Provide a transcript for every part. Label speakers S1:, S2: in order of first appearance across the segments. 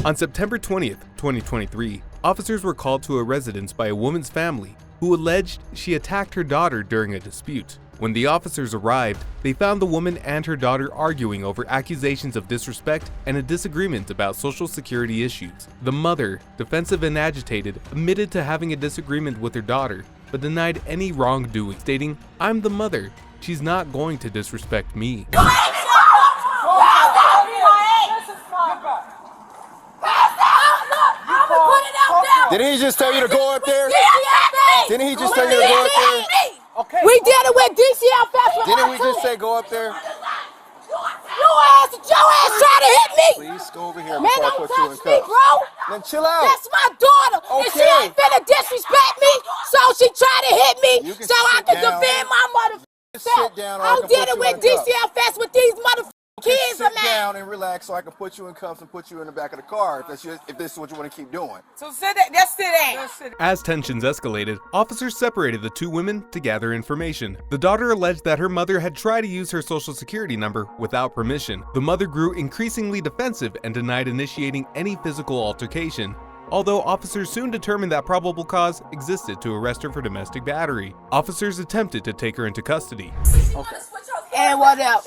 S1: On September 20th, 2023, officers were called to a residence by a woman's family who alleged she attacked her daughter during a dispute. When the officers arrived, they found the woman and her daughter arguing over accusations of disrespect and a disagreement about social security issues. The mother, defensive and agitated, admitted to having a disagreement with her daughter, but denied any wrongdoing, stating, "I'm the mother. She's not going to disrespect me."
S2: Didn't he just tell you to go up there? Didn't he just tell you to go up there?
S3: Okay. We did it with DCL Festival.
S2: Didn't we just say go up there?
S3: Your ass trying to hit me.
S2: Please go over here.
S3: Man, don't touch me, bro.
S2: Then chill out.
S3: That's my daughter.
S2: Okay.
S3: And she ain't finna disrespect me, so she tried to hit me so I can defend my motherfucking self.
S2: Sit down.
S3: I did it with DCL Fest with these motherfucking kids.
S2: Sit down and relax so I can put you in cuffs and put you in the back of the car if this is what you want to keep doing.
S3: So sit down. Just sit down.
S1: As tensions escalated, officers separated the two women to gather information. The daughter alleged that her mother had tried to use her social security number without permission. The mother grew increasingly defensive and denied initiating any physical altercation, although officers soon determined that probable cause existed to arrest her for domestic battery. Officers attempted to take her into custody.
S3: Okay. And what else?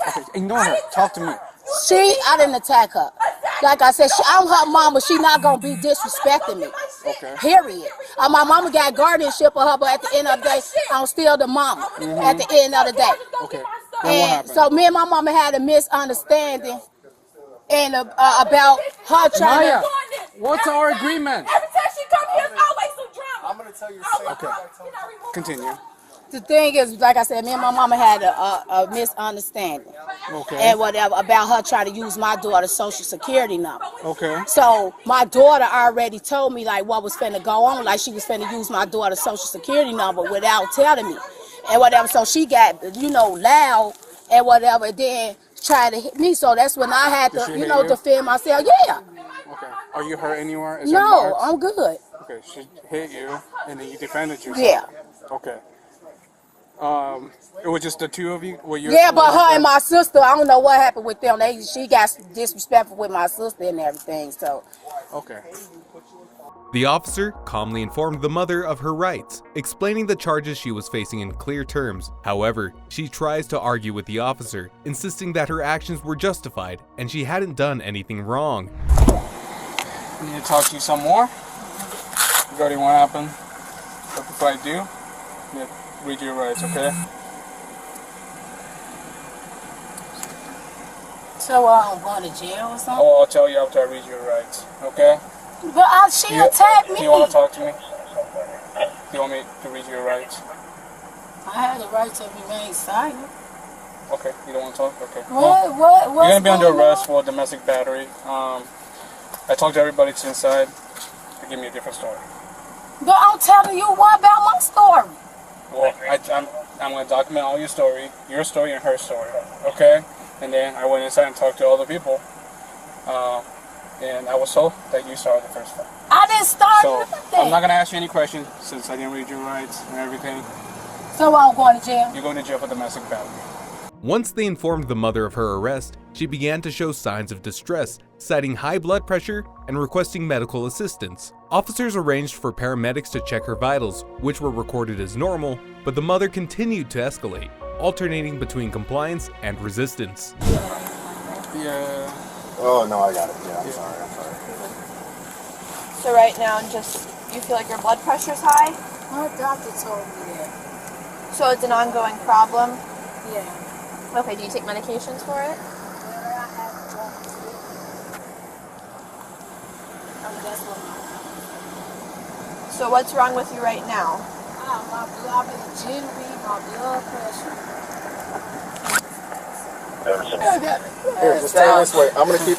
S2: Okay, ignore her. Talk to me.
S3: I didn't attack her. Like I said, I'm her mama. She not going to be disrespecting me.
S2: Okay.
S3: Period. My mama got guardianship of her, but at the end of the day, I'm still the mama. At the end of the day.
S2: Okay.
S3: And so me and my mama had a misunderstanding and about her trying
S4: Maya, what's our agreement?
S5: Every time she comes here, it's always some drama.
S2: I'm going to tell you something.
S4: Okay. Continue.
S3: The thing is, like I said, me and my mama had a misunderstanding.
S4: Okay.
S3: And whatever about her trying to use my daughter's social security number.
S4: Okay.
S3: So my daughter already told me like what was finna go on, like she was finna use my daughter's social security number without telling me, and whatever. So she got loud and whatever, and then tried to hit me. So that's when I had to defend myself. Yeah.
S4: Okay. Are you hurt anywhere? Is
S3: No, I'm good.
S4: Okay. She hit you, and then you defended yourself.
S3: Yeah.
S4: Okay. It was just the two of you?
S3: Yeah, but her and my sister, I don't know what happened with them. She got disrespectful with my sister and everything, so.
S4: Okay.
S1: The officer calmly informed the mother of her rights, explaining the charges she was facing in clear terms. However, she tries to argue with the officer, insisting that her actions were justified and she hadn't done anything wrong.
S4: I need to talk to you some more regarding what happened. But before I do, read your rights, okay?
S3: So I'm going to jail or something?
S4: Oh, I'll tell you after I read your rights, okay?
S3: But she attacked me.
S4: Do you want to talk to me? Do you want me to read your rights?
S3: I have the right to remain silent.
S4: Okay, you don't want to talk? Okay.
S3: What's
S4: you're going to be under arrest
S3: on?
S4: for domestic battery. I talked to everybody to inside to give me a different story.
S3: But I'm telling you what about my story.
S4: Well, I'm going to document all your story and her story, okay? And then I went inside and talked to all the people, and I was told that you started the first fight.
S3: I didn't start
S4: So
S3: nothing.
S4: I'm not going to ask you any questions since I didn't read your rights and everything.
S3: So I'm going to jail?
S4: You're going to jail for domestic battery.
S1: Once they informed the mother of her arrest, she began to show signs of distress, citing high blood pressure and requesting medical assistance. Officers arranged for paramedics to check her vitals, which were recorded as normal, but the mother continued to escalate, alternating between compliance and resistance.
S4: Yeah.
S2: Oh, no, I got it. Yeah, I'm sorry.
S5: So right now, you feel like your blood pressure's high?
S3: My doctor told me that.
S5: So it's an ongoing problem?
S3: Yeah.
S5: Okay, do you take medications for it? So what's wrong with you right now?
S3: My blood pressure.
S2: Here, just stay this way. I'm going to keep...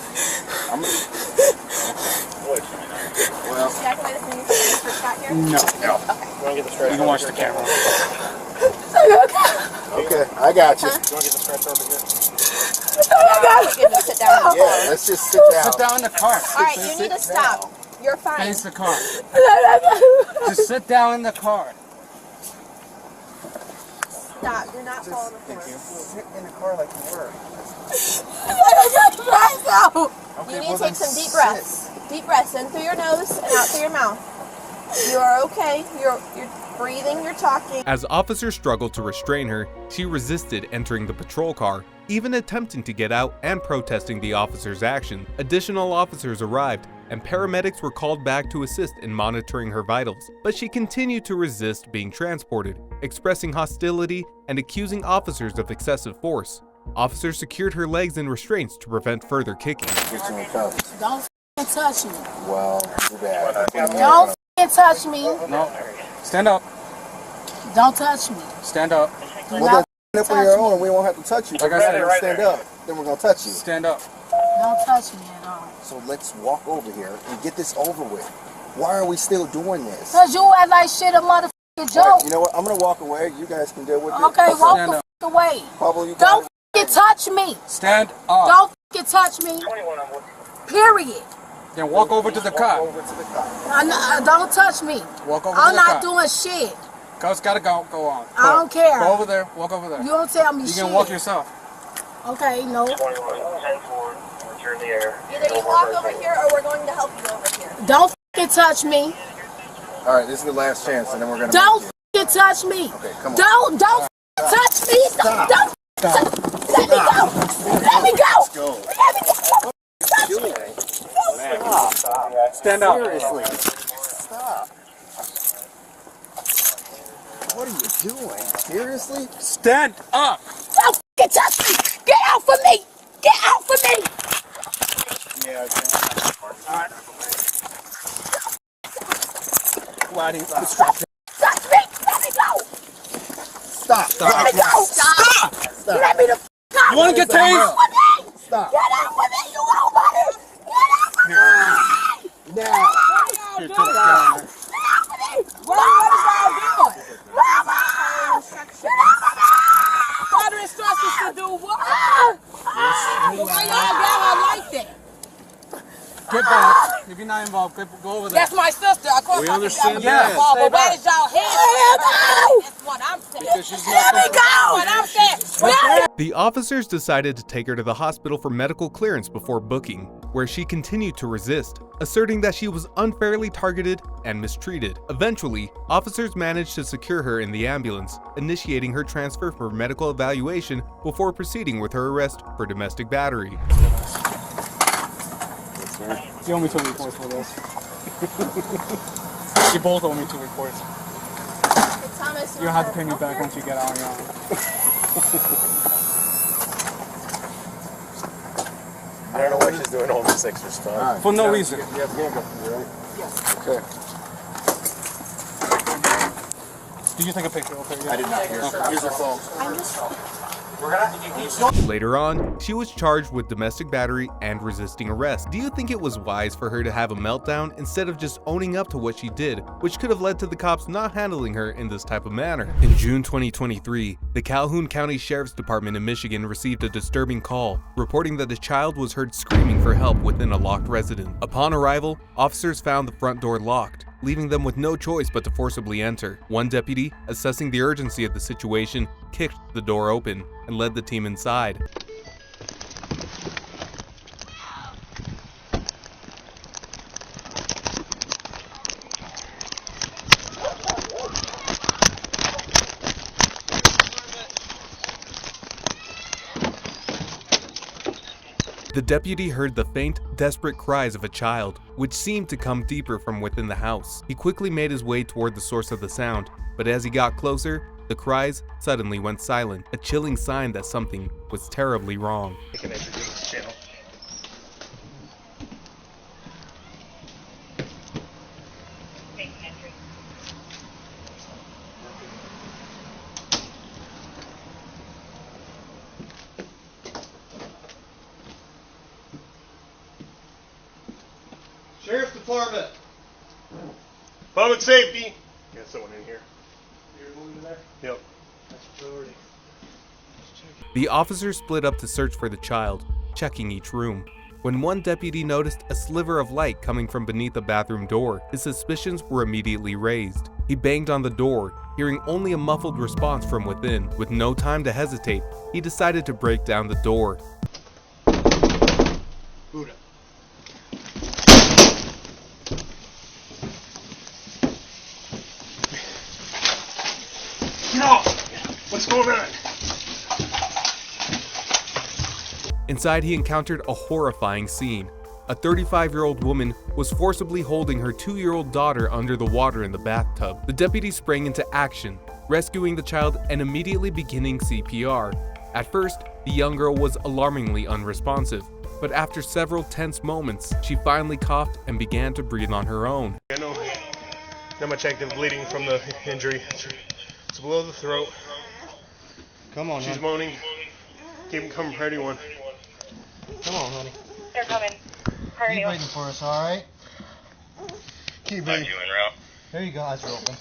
S2: Well...
S5: Should I play this when you first got here?
S4: No.
S5: Okay.
S4: You can watch the camera.
S2: Okay, I got you.
S5: Huh?
S2: You want to get the stretch over here?
S5: Sit down in the car.
S2: Yeah, let's just sit down.
S4: Sit down in the car.
S5: Alright, you need to stop. You're fine.
S4: Face the car. Just sit down in the car.
S5: Stop. You're not following the
S2: Thank you.
S5: force.
S2: Sit in the car like you were.
S5: You need to take some deep breaths. Deep breaths in through your nose and out through your mouth. You are okay. You're breathing. You're talking.
S1: As officers struggled to restrain her, she resisted entering the patrol car, even attempting to get out and protesting the officers' action. Additional officers arrived, and paramedics were called back to assist in monitoring her vitals, but she continued to resist being transported, expressing hostility and accusing officers of excessive force. Officers secured her legs in restraints to prevent further kicking.
S2: Get you in cuffs.
S3: Don't f***ing touch me.
S2: Well, too bad.
S3: Don't f***ing touch me.
S4: No. Stand up.
S3: Don't touch me.
S4: Stand up.
S3: Do
S2: Well,
S3: not
S2: then stand up on
S3: touch
S2: your
S3: me.
S2: own. We won't have to touch you.
S4: Like I said,
S2: stand up. Then we're gonna touch you.
S4: Stand up.
S3: Don't touch me at all.
S2: So let's walk over here and get this over with. Why are we still doing this?
S3: Cause you act like shit a motherfucking
S2: All right,
S3: joke.
S2: you know what? I'm gonna walk away. You guys can deal with it.
S3: Okay, walk
S4: Stand
S3: the
S4: up.
S3: f*** away.
S2: Pablo, you
S3: Don't
S2: got
S3: f***ing touch me.
S4: Stand up.
S3: Don't f***ing touch me. Period.
S4: Then walk over to the
S2: Walk
S4: cop.
S2: over to the cop.
S3: Don't touch me.
S4: Walk over
S3: I'm
S4: to the
S3: not
S4: cop.
S3: doing shit.
S4: Coach gotta go. Go on.
S3: I don't care.
S4: Go over there. Walk over there.
S3: You don't tell me
S4: You
S3: shit.
S4: can walk yourself.
S3: Okay, no.
S6: 21, 10-4, return the air.
S5: Either you walk over here or we're going to help you over here.
S3: Don't f***ing touch me.
S2: All right, this is the last chance, and then we're gonna.
S3: Don't
S2: make you.
S3: f***ing touch me.
S2: Okay, come on.
S3: Don't f***ing touch me.
S2: Stop.
S3: Don't. Let me go. Let me go.
S2: Let's go.
S3: Let me go.
S4: Stand up.
S2: Seriously. Stop. What are you doing? Seriously?
S4: Stand up.
S3: Don't f***ing touch me. Get out from me. Get out from me.
S2: Yeah, okay.
S4: Alright. Gliding.
S3: Touch me. Let me go.
S2: Stop.
S3: Let me go. Stop. Let me the f*** go.
S4: You wanna get
S3: Get out
S4: tased?
S3: with me.
S2: Stop.
S3: Get out with me. You won't want it. Get out with me.
S2: Now.
S4: Here, to the camera.
S3: What are y'all doing? Mama! Get out of there! What are instructions to do what? Why y'all got her like that?
S4: Get back. If you're not involved, go over there.
S3: That's my sister. Of course,
S4: We
S3: I
S4: understand
S3: can get
S4: that.
S3: involved, but where is y'all head? That's what I'm saying.
S4: Because she's not
S3: Let me go! What I'm saying. Let me
S1: The officers decided to take her to the hospital for medical clearance before booking, where she continued to resist, asserting that she was unfairly targeted and mistreated. Eventually, officers managed to secure her in the ambulance, initiating her transfer for medical evaluation before proceeding with her arrest for domestic battery.
S4: You owe me 2 reports for this. You both owe me 2 reports.
S5: Thomas,
S4: You'll have to pay me back once you get out on your own.
S2: I don't know why she's doing all this extra stuff.
S4: For no reason.
S2: You have handcuffs, right? Yes. Okay.
S4: Did you take a picture? Okay, yeah.
S2: I did not hear her. Here's her phone.
S1: Later on, she was charged with domestic battery and resisting arrest. Do you think it was wise for her to have a meltdown instead of just owning up to what she did, which could have led to the cops not handling her in this type of manner? In June 2023, the Calhoun County Sheriff's Department in Michigan received a disturbing call, reporting that a child was heard screaming for help within a locked residence. Upon arrival, officers found the front door locked, leaving them with no choice but to forcibly enter. One deputy, assessing the urgency of the situation, kicked the door open and led the team inside. The deputy heard the faint, desperate cries of a child, which seemed to come deeper from within the house. He quickly made his way toward the source of the sound, but as he got closer, the cries suddenly went silent, a chilling sign that something was terribly wrong.
S7: Sheriff's Department. Public safety. Got someone in here. You're moving there? Yep. That's priority.
S1: The officers split up to search for the child, checking each room. When one deputy noticed a sliver of light coming from beneath a bathroom door, his suspicions were immediately raised. He banged on the door, hearing only a muffled response from within. With no time to hesitate, he decided to break down the door.
S7: Buddha. Get off! What's going on?
S1: Inside, he encountered a horrifying scene. A 35-year-old woman was forcibly holding her 2-year-old daughter under the water in the bathtub. The deputy sprang into action, rescuing the child and immediately beginning CPR. At first, the young girl was alarmingly unresponsive, but after several tense moments, she finally coughed and began to breathe on her own.
S7: No, not much active bleeding from the injury. It's below the throat.
S8: Come on,
S7: She's moaning. Keep them coming for anyone.
S8: Come on, honey.
S6: They're coming.
S8: Keep breathing for us, all right?
S7: Keep breathing.
S8: There you go. Eyes are open.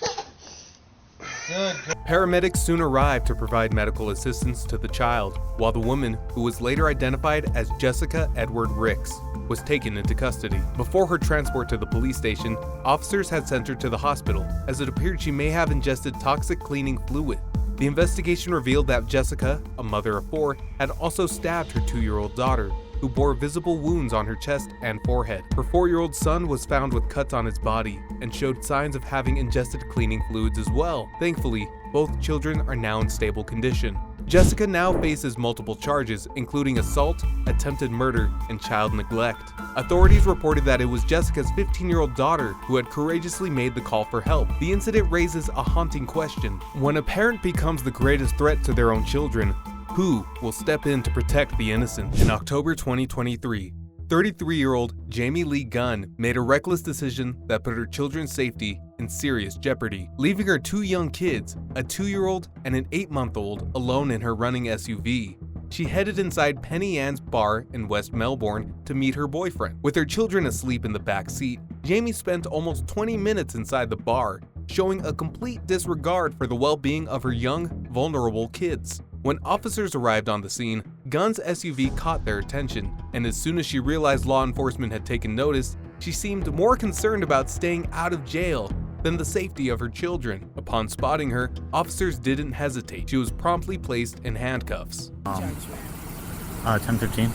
S8: Good.
S1: Paramedics soon arrived to provide medical assistance to the child, while the woman, who was later identified as Jessica Edward Ricks, was taken into custody. Before her transport to the police station, officers had sent her to the hospital, as it appeared she may have ingested toxic cleaning fluid. The investigation revealed that Jessica, a mother of 4, had also stabbed her 2-year-old daughter, who bore visible wounds on her chest and forehead. Her 4-year-old son was found with cuts on his body and showed signs of having ingested cleaning fluids as well. Thankfully, both children are now in stable condition. Jessica now faces multiple charges, including assault, attempted murder, and child neglect. Authorities reported that it was Jessica's 15-year-old daughter who had courageously made the call for help. The incident raises a haunting question. When a parent becomes the greatest threat to their own children, who will step in to protect the innocent? In October 2023, 33-year-old Jamie Lee Gunn made a reckless decision that put her children's safety in serious jeopardy, leaving her 2 young kids, a 2-year-old and an 8-month-old, alone in her running SUV. She headed inside Penny Ann's bar in West Melbourne to meet her boyfriend. With her children asleep in the back seat, Jamie spent almost 20 minutes inside the bar, showing a complete disregard for the well-being of her young, vulnerable kids. When officers arrived on the scene, Gunn's SUV caught their attention, and as soon as she realized law enforcement had taken notice, she seemed more concerned about staying out of jail than the safety of her children. Upon spotting her, officers didn't hesitate. She was promptly placed in handcuffs.
S9: 10-15.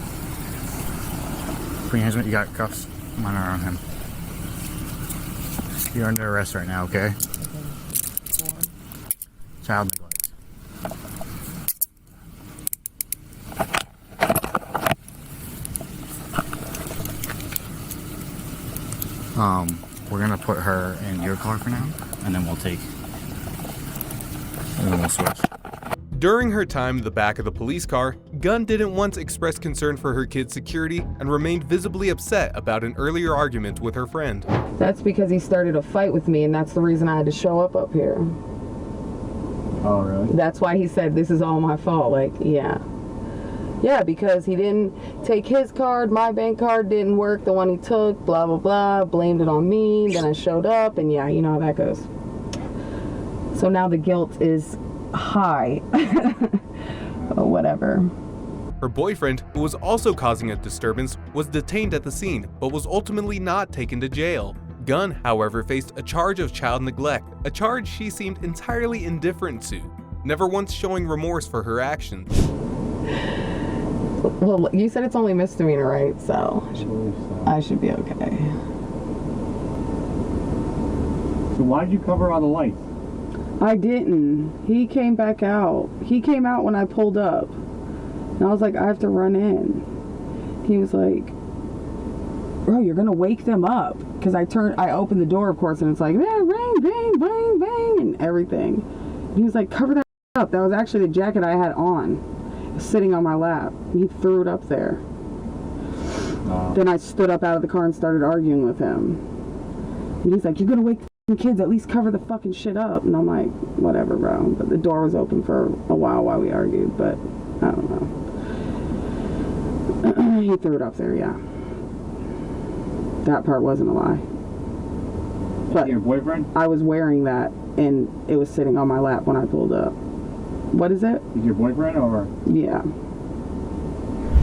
S9: Put your hands on, you got cuffs. Mine are on him. You're under arrest right now, okay? Child neglect. We're gonna put her in your car for now, and then we'll switch.
S1: During her time in the back of the police car, Gunn didn't once express concern for her kids' security and remained visibly upset about an earlier argument with her friend.
S10: That's because he started a fight with me, and that's the reason I had to show up here.
S9: Oh, really?
S10: That's why he said this is all my fault. Like, yeah. Yeah, because he didn't take his card, my bank card didn't work, the one he took, blah, blah, blah, blamed it on me, then I showed up, and yeah, you know how that goes. So now the guilt is high. Or whatever.
S1: Her boyfriend, who was also causing a disturbance, was detained at the scene, but was ultimately not taken to jail. Gunn, however, faced a charge of child neglect, a charge she seemed entirely indifferent to, never once showing remorse for her actions.
S10: Well, you said it's only misdemeanor, right? So I should be okay.
S11: So why did you cover all the lights?
S10: I didn't. He came back out. He came out when I pulled up. And I was like, I have to run in. He was like, bro, you're gonna wake them up. Because I opened the door, of course, and it's like, bang, bang, bang, bang, bang, and everything. And he was like, cover that up. That was actually the jacket I had on. Sitting on my lap. He threw it up there. Then I stood up out of the car and started arguing with him. And he's like, you're gonna wake the kids, at least cover the fucking shit up. And I'm like, whatever, bro. But the door was open for a while we argued, but I don't know. He threw it up there, yeah. That part wasn't a lie. But
S11: your boyfriend?
S10: I was wearing that and it was sitting on my lap when I pulled up. What is it?
S11: Is your boyfriend or?
S10: Yeah.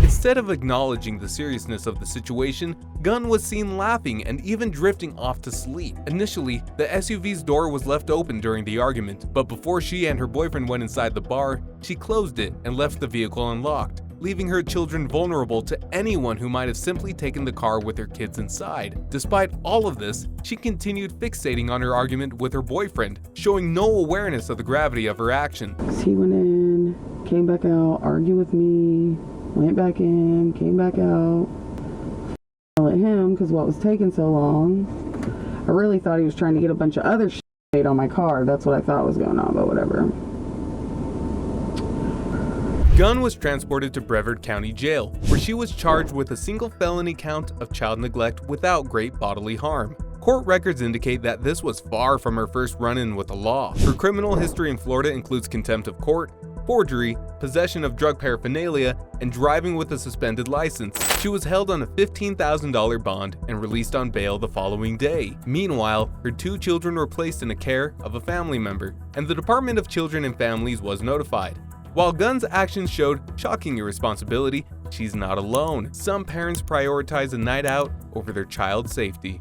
S1: It's Instead of acknowledging the seriousness of the situation, Gunn was seen laughing and even drifting off to sleep. Initially, the SUV's door was left open during the argument, but before she and her boyfriend went inside the bar, she closed it and left the vehicle unlocked, leaving her children vulnerable to anyone who might have simply taken the car with her kids inside. Despite all of this, she continued fixating on her argument with her boyfriend, showing no awareness of the gravity of her action.
S10: He went in, came back out, argued with me, went back in, came back out. At him because what was taking so long. I really thought he was trying to get a bunch of other shit on my car. That's what I thought was going on, but whatever.
S1: Gunn was transported to Brevard County Jail, where she was charged with a single felony count of child neglect without great bodily harm. Court records indicate that this was far from her first run-in with the law. Her criminal history in Florida includes contempt of court, forgery, possession of drug paraphernalia, and driving with a suspended license. She was held on a $15,000 bond and released on bail the following day. Meanwhile, her 2 children were placed in the care of a family member, and the Department of Children and Families was notified. While Gunn's actions showed shocking irresponsibility, she's not alone. Some parents prioritize a night out over their child's safety.